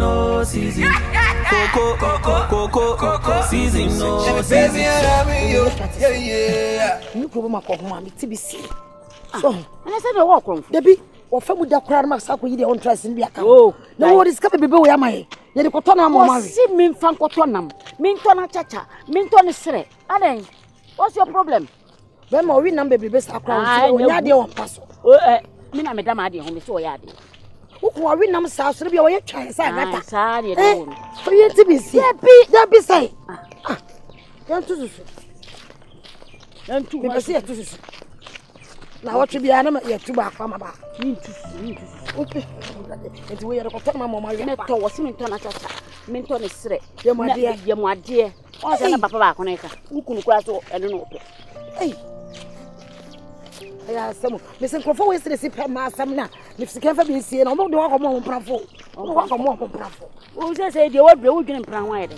no season. Coco, season no season. Yeah. You come up with mommy TBC. So, and I said, "No walk on Debbie or family that crowd must have with their own trust in the account." Oh, no one is coming before we am I. Yet the cotton mamma. See me from Cotonam, Mintona Chacha, Minton is sere. Aden, what's your problem? When we number be best account, we are the one pass. Mina Madame Adi, home so yadi. Who are we number south to be away? Chance, I got that. For you to be see, Debbie say. Don't do this. Don't do this. Now what should be animal yet to back from about? Okay. It's where the cotton mamma was Minton Minton is straight. Your my dear. What's the papa connector? Who could crash I don't know. Hey. I some Mr. Kofi is the super master now. Mr. Kofi be seen on the walk of more bravo. Walk of more bravo. Who said the old blue can brown white?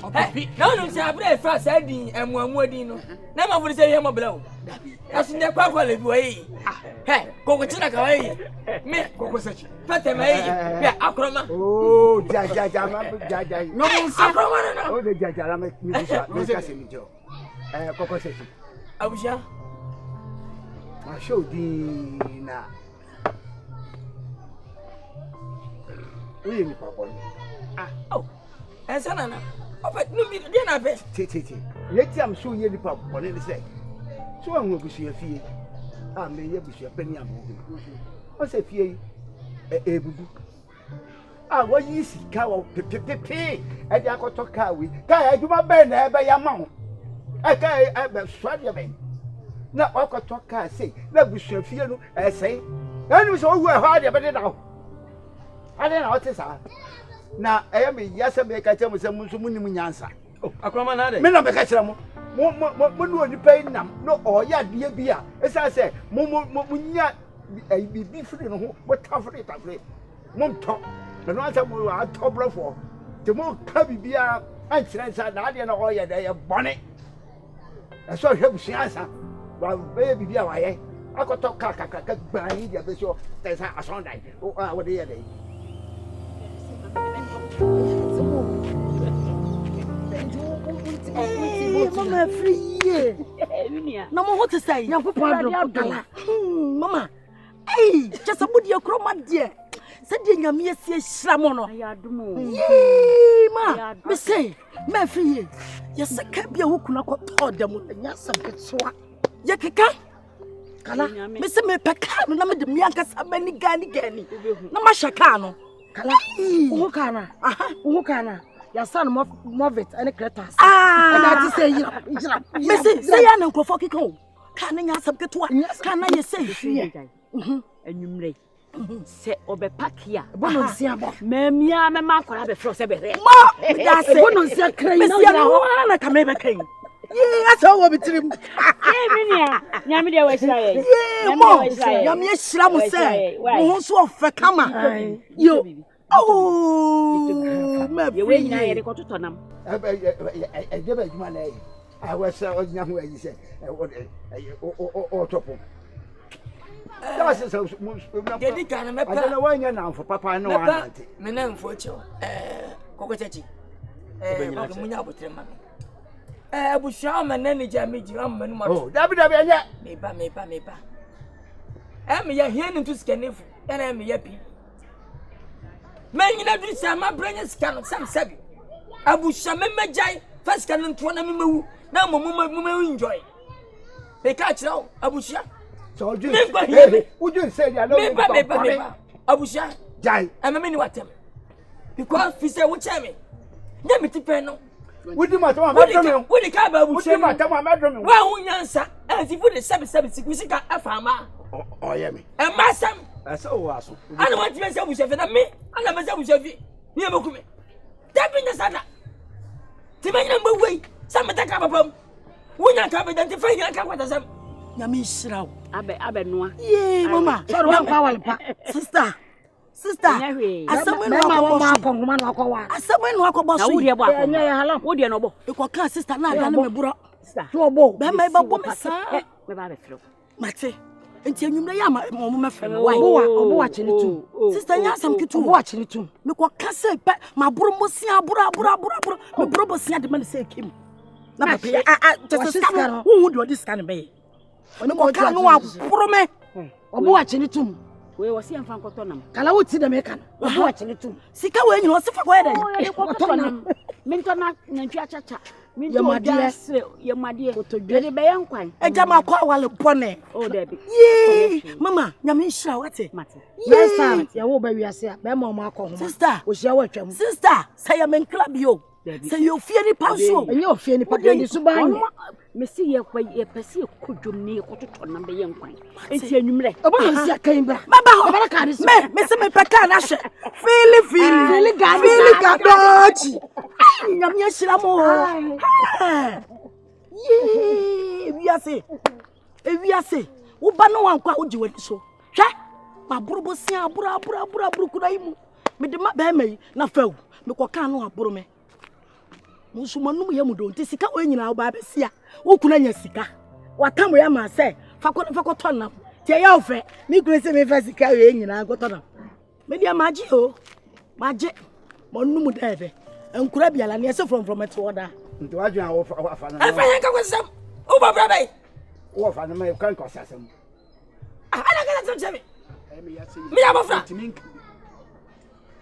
No, sir, I first said and one wedding. Never would say him a blow. That's in the quality way. Hey, go to the way. Me, go such. Fatima, Akroma. Oh, Jaja, no, Akroma. Oh, the Jaja, I'm a Coco session. I was young. I show Dina. We in Papa. Oh, and Sanana. Oh, but no, dinner best. Titty. Let them show you the Papa. What did they say? So I'm going to see a fee. I may have a penny. What's a fee? A boo. Ah, what you see, cow, pay. And I got to car with. Can I do my bed by your mouth? I can't swat your man. Na okotoka say na busuafie no say anu so owu ehwa de bede dawo ade na otisa na me yasa me ka chemu se munso munim nyansa akroma na ade me na me ka kire mo no onipa nam no oya de bia esa say mo nya bibi firi no ho mo tafre mo nto na no asa mo atobrofo te mo ka bibia ankyere nsa na ade na oya de ye bone eso hwe busuansa baby, be away. I got to talk by the show. There's a Sunday. Oh, what day? Mama, free. No more what to say. Mama, hey, just a wood your chroma, dear. Said you me see Slamono. Yee, ma, me say, my free. Yes, I can't be a hook not got them with the Yasam swat. Yakika Kala, Miss Me Pecano, no, the Nkansah many gani. No, Mashakano. Kala, Ukana, your son move it and a cretas. Ah, and I say, Missy, say, I know Kofi. Can I some get one? Can I say, and you may say, Obepakia, Bonosia, Mamma, Mamma, have a frost every day. That's a Bonosia crazy. I can make a king. Yeah, that's all between them. Yamidia was saying, Yamia Slam say, also for Kama. You, oh, you wait, I got to turn them. I never my name. I was so young where you say, or topo. That was so much. I don't know why you're now for Papa. I know I'm not for you. Cocotetti. Busham and any jammy drum and oh, Dabby, Meba. I'm here into Scandinavia, and I'm yappy. Man, you never say my brain is cannot some savvy. I will shamma jay, first cannon to one moo, now Mumma enjoy. They catch now, Abusha. So, would you say, I know, Abusha, Jay, I'm a mini water. Because he said, what tell me? Let me depend. Would you matter? What the cabin would say, my bedroom? Well, Nkansah, as if we 776, we see a farmer. Oh, yeah, me. And my son, that's so awesome. I don't want to myself with me. I never said with you. You have me. That means that. To my number way, some attack up from. When I come identify, I come with them. Yamishrao, Abbe Noa. Yea, Mamma, sister. Sister, as someone walk about what you know, you can sister, not a bro. So, Bamba, Mate, Enti enwumre ya ma mo fem why obo wa chini tum sister nya sam kitu obo wa chini tum me ko kase pe ma buru mo sia buru me buru bo sia de man se kim na papa just scan who do this scan be oni ko ka no aburu me obo wa chini tum we wasi amfa nkoto nam kala wuti de me kan obo wa chini tum sika we nyino sifa ko eda nkoto nam minto na nantwi achacha Yamadi, Yadi Bayan Kwan, a jama kwa wale pone. Oh, Debbie. Yee, Mama, Yamisha, what's it? Yes, sir. You will be a say, Mamma, sister, was your watch, sister, say I'm in club you. Say you fear the passion, and you're fearing the Suban. Missy, you're quite a passive could you near to number young Kwan. It's your number. Oh, came back. Baba, Miss Pacanash, feeling, Gadochi. Yamyashamo. Yee, we are say, Ubano one kwa uji went so. Sha, my brubosia, bura, brukuraimu. Me de ma beme na feu, me kwa kanu aburume. Musumanu ya mudo, tisika wenyina oba besia. Wo kuna nya sika. Watamu ya ma se, fako tona. Tie ya ofe, mi kunese me fa sika we nyina go tona. Me dia maji o. Maji. Monu mu debe. Enkura biala ne se from it order. Nti wadwan wo fa na. Afa hen ka kwesam. O ba bra dai. Wo fa na me kan ko sasam. Ana kana tse me. Me ya ba fra.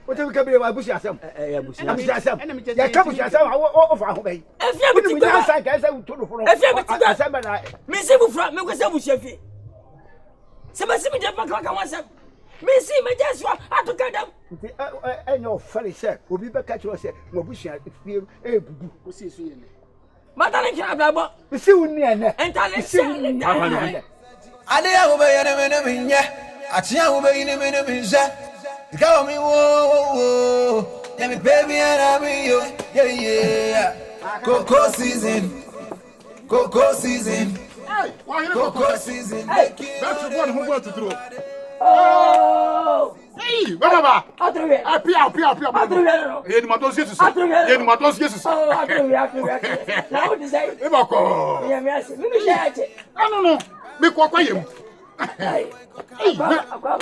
What have we come here? Bush asam. Bush asam. Ya ka bush asam o fa ho bai. Efia bi ti gba sa ka sa to do foro. Efia bi ti gba asam na. Me se bu fra me kwesa bush afie. Se ba se me de pa ka wasam. Me si me just wa atoka dam. Nti enyo fari se obi be ka chiro se mo bush afie bubu. O si so ye ne. Mata na kira bla bo. Me si woni ene. Entale se. Ade ya wo be yene me nye. Atia wo be yene me nje. Go me whoa, yeah me baby and I be yo, yeah. Coco season, Coco season, Coco season. That's the one who wants to throw. Oh, hey, Baba, Atruye. Apia. Atruye. Ye ni matos Jesus. Ye ni matos Jesus. Oh, Atruye. Now what is that? Ebako. Yeah, me ask. Me share. No. Me kwa yem. Hey, Akwa.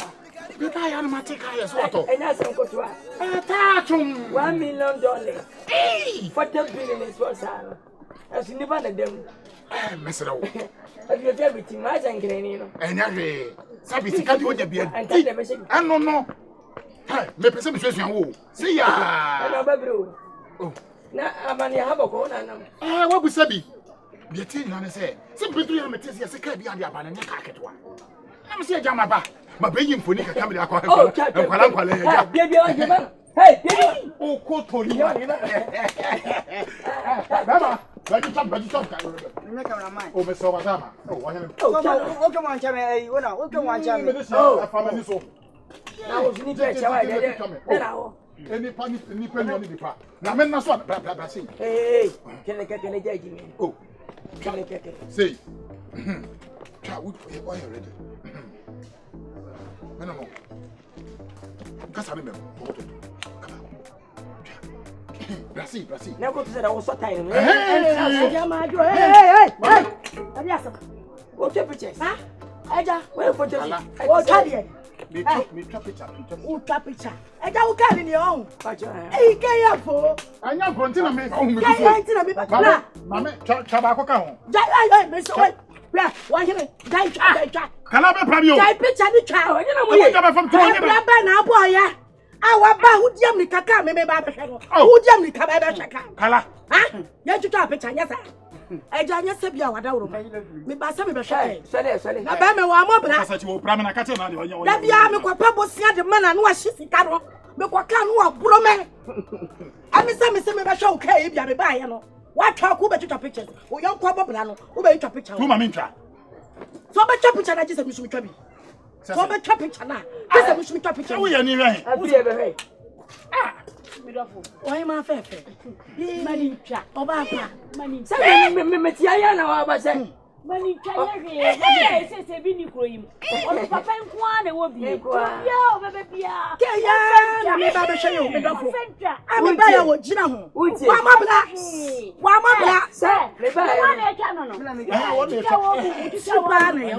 Bika ya na matika ya swato. Enya sem kotwa. Tatum. $1 million. Hey, 40 billion is what's on. As you never them. mesero. As you tell me to my sangreni no. Enya hwe. Sabi sika di onya bia. And tell them say. No. Hey, me pese me hwehwe wo. See ya. Na babro. Oh. Na amani haboko na nam. Wabu sabi. Bi eti na ne se. Se bedu ya metesi ya sika bia dia ba na nya ka ketwa. I'm say jama ba. Ma be yim foni kaka me de akwa. Nkwala ya. Bia o jema. Hey, bia. O ko tori. Baba, baji chop. Me cameraman. O me so batama. O wa hene. O ke wan chame ai, wona, o ke wan chame. O family so. Na o ni pe chawa de. Na o. Any panic ni pe ni pa. Na me na so bra say. Hey, kele jaji me. Oh. Kele. Say. Cha, why you ready? No. Kasa me. Brasi. Na ko tse da wo so time. Hey, jama jo. Hey. Adiasa. O ke pictures. Ha? Eja, we photo. O tadi. Me trap picture. O tap picture. Eja wo kan ni on. Pacho. Eh, ke ya fo. Anya gronti na me. O me Ke ya nti na me pa. Mama, cha ba ko ka ho. Jai, me so wait. Bra, wa hire. Jai. Kala be pra mi o. Jai picture ni twa o. Na mo ye. Ka ba fam to ye. Bra ba na abo ya. Awa ba hudiam ni kaka me ba be hwe no. Hudiam ni kaba be hwe ka. Kala. Ha? Ya tutu picture nya sa. Eja nya se bia wada woro. Me ba se me be hwe. Sole. Na ba me wa mo bra. Kasa chi wo pra me na ka che na de onye. Da bia me kwa pa bosia de mana no ahye sika no. Me kwa ka no aburo me. Ami se me be hwe o kai bia me ba ye no. Wa twa ku be tutu pictures. O yon kwa bobra no. O be tutu picture. Tu ma me ntwa. So be tutu picture na je se me so twa bi. So be tutu picture na. Je se me so twa picture. Wo ye ni hwe. Afi be hwe. Beautiful. Why ma fefe? Mani twa. Oba pa. Mani. Say me tia ya na wa ba say. Mani twaye se bi ni kroyim. O papa nko na wo bi. Yo bebe bia. Ke ya na me ba be hwe yo me dofo. Ami ba ya wo gina ho. Wa mabla. Wa mabla. Se me ba ya. Na cha no no. Wo me cha. Super na ya.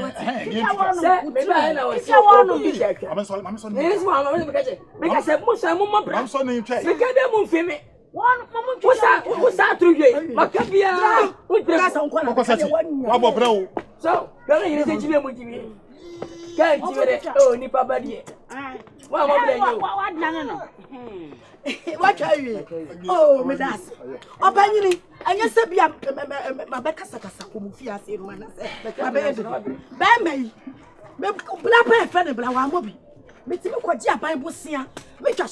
Se me ba na wo. Cha wo no bi cha. I'm sorry. Ni so ma me ka che. Me ka se mo sa mo mabla. I'm sorry you try. Me ka de mo mfi me. Usa tuye makabia utrasa nkwana wa bo bra o so kana yire se chibe mu chibe kan chibe o ni papa die wa mo bra yo wa dana no wa twaye oh me das obanyini anya se bia ma be kasa ko mu fi ase no na se ma be edo ba mai me bla pa fe ne bla wa mo bi me ti me kwaji aban bosia me twa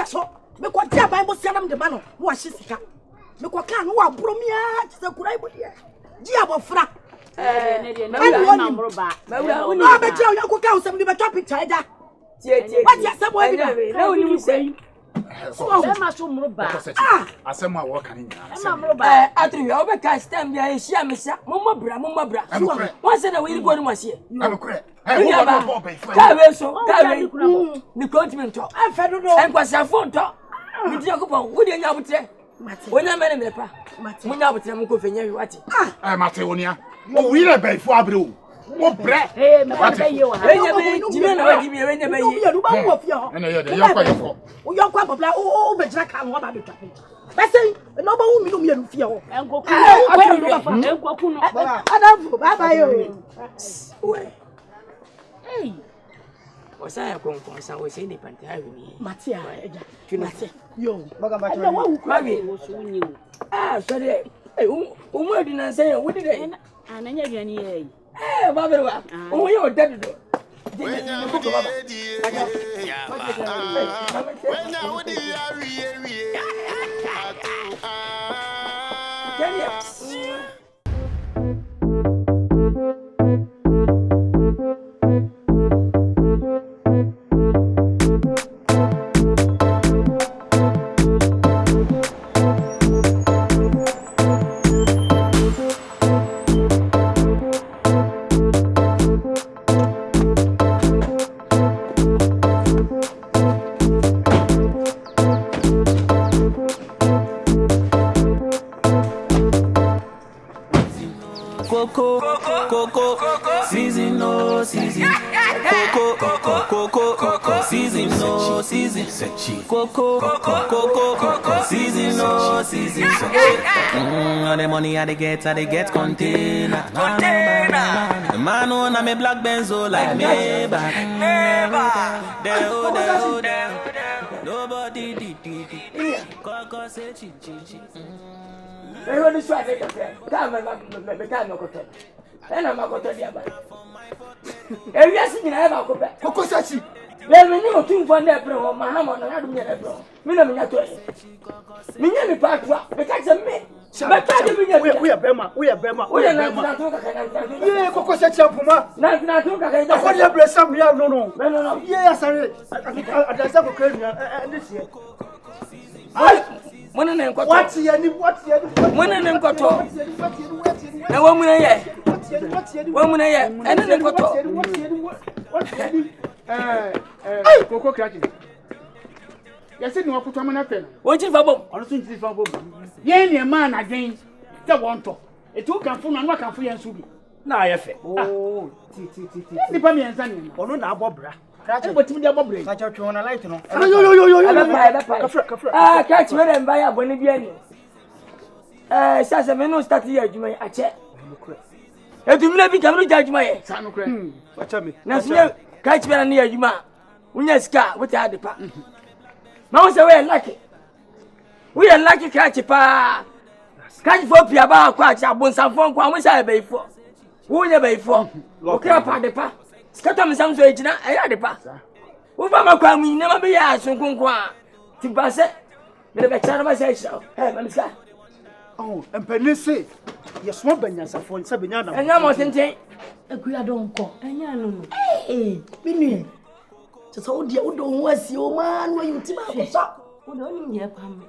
so me kwa dia Bible sianam de mano wo ahye sika me kwa kan wo abromia tse kurai bodie di abofra ne de na mroba mawura uni no be je o yakwa ka usam ni be top picture eja tie what ya sabo bi na uni mu sei so ma so mroba asem a wo kan nyina ma mroba atri o be ka stem bia ehia me sha mo mabra won se na we go ni masie amkure ka we so ka we ni continent to afa do do enkwasa phone to mi dia ko pon wo de nya butre wonya mene me pa munya butre mu ko fenya wi wati mate wonia o wi le bai fu abre o wo bre me ba be ye wa enya be jime na wa jime wenya be ye du ba wo fi ho ena ye de yakwa o yakwa babla o be jira kan wo ba be twa bese no ba wu mi no mi anu fi ho enkoku no adafu baba yo hey Osaya konkonsa we say ni pante ha wi Matia eja Matia yo baga ba to wa wu kwabi sorry umu adi na say wo di dey ananya aduane ye ba bere wa umu ye odadu do Wenya wudi ya wiye Coco, season no season. Coco, season no season. Coco, season no season. All the money I they get container. The man on me black benzo like me back. Nobody did. Coco say chi. Everybody try to get there. Come no kote. Ena makoto dia ba. Ewia si nyina eba ko be. Koko sachi. Le me ni otu mfo na ebre ho ma ha mo na adum nya ebre. Mi na me nya to e. Mi nya ni pa twa. Me ka se me. Be ka de mi nya. We are bema. Yeah, Koko sachi apuma. Na to ka ka. Ko dia blessa me no. No. Yeah, sorry. Adasa ko kre mi this year. Mona na nkoto. What year? Mona na nkoto. Na wo mu na ye. Wo mu na ye. Ene na nkoto. Koko krachi. Yesi ni wakuto amana fe. Wo chi fa bom. Ono tun ti fa bom. Ye ni e ma na dwen. Te wonto. Etu kan fu na kan fu ye nsu bi. Na aye fe. Oh, ti. Ni pa mi ensa ni. Ono na abobra. Krachi botimi dia bobre. Sacha twe na light no. Yo. Kafra. Krachi me dem ba ya boni bi ani. Sasa me no start here adwuma ache. Edumle bi kamru jajuma ye. Sa no kra. Wacha me. Na sinye krachi be na ne adwuma. Unya sika wote adepa. Ma wo se we lucky. We are lucky krachi pa. Krachi fo pia ba kwa ache abonsanfo kwa mo sa be ifo. Wo nya be ifo. O kra pa adepa. Skata me samso ejina e adepa. Wo ba makwa mu nyina ma be ya asunkunku a. Ti ba se me be chana ma se sha. Ma miska. Oh, empenese. Yes, one benyansa phone se benyana. Enya mo tenten. akuya don ko anya no no binu so wo dia wo don wasi o ma no yuti ba ko so wo do nim ye pam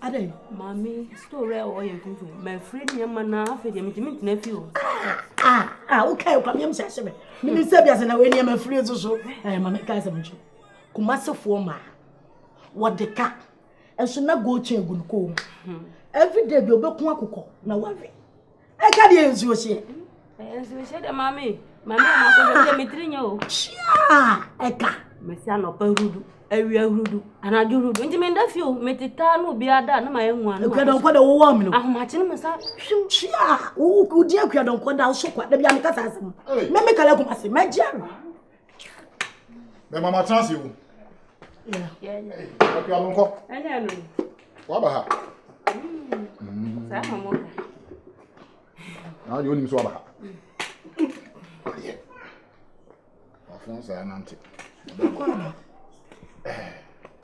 Ade, Mommy, story or your people. My friend, your man, after the meeting, nephew. Okay, come here, Sasha. Minister, as an away near my friends also. I am a cousin. Kumasa forma. What the cat? And should not go to a good call. Every day, you'll be Kwako. Now, what? I can't use you, she. As we said, Mammy, Mamma, I'm going to Ah, Eka. Messiano Perudu, area Rudu, and I do Rudu. And you mean that you made the town will be a done, my own one. You don't put a woman. I'm matching myself. Chia, who could you don't put out so quite the young cousin? Make a look at my jam. Mamma trans you. Yeah. Okay, I'm going I know. What about her? Now you need to swallow.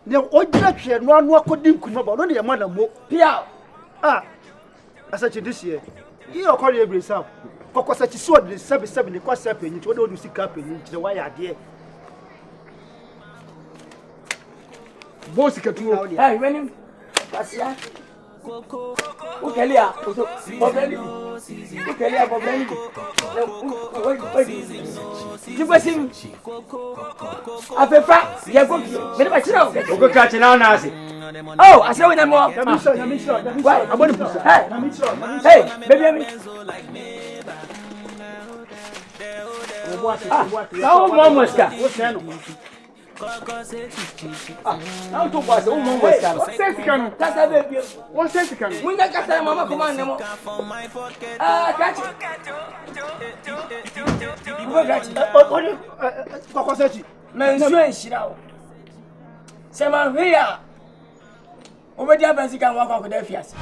The original no one couldn't come about only a man of more. Pia. Ah, as such this year. You call your brace up. Because such a sword is 77 the cost up in it. What do you see capping into the wire, dear? Boss Katu. Hey, when him. Kasia. Ukelia. Bobeni. Ukelia Bobeni. Jibasim. Afefa. Yagofi. Mede ba chira o. Ogo ka china na ase. Oh, I say we them more. Hey, Baby. Now mama ska. Now to pass o mama ska. sense can. Kasa baby. What sense can? We na kasa mama kuma nemo. Catch. Ugo catch. Kokosechi. Mensu enshira o. Sema hia. Obedi abansi kan wa kwa ko da fiase.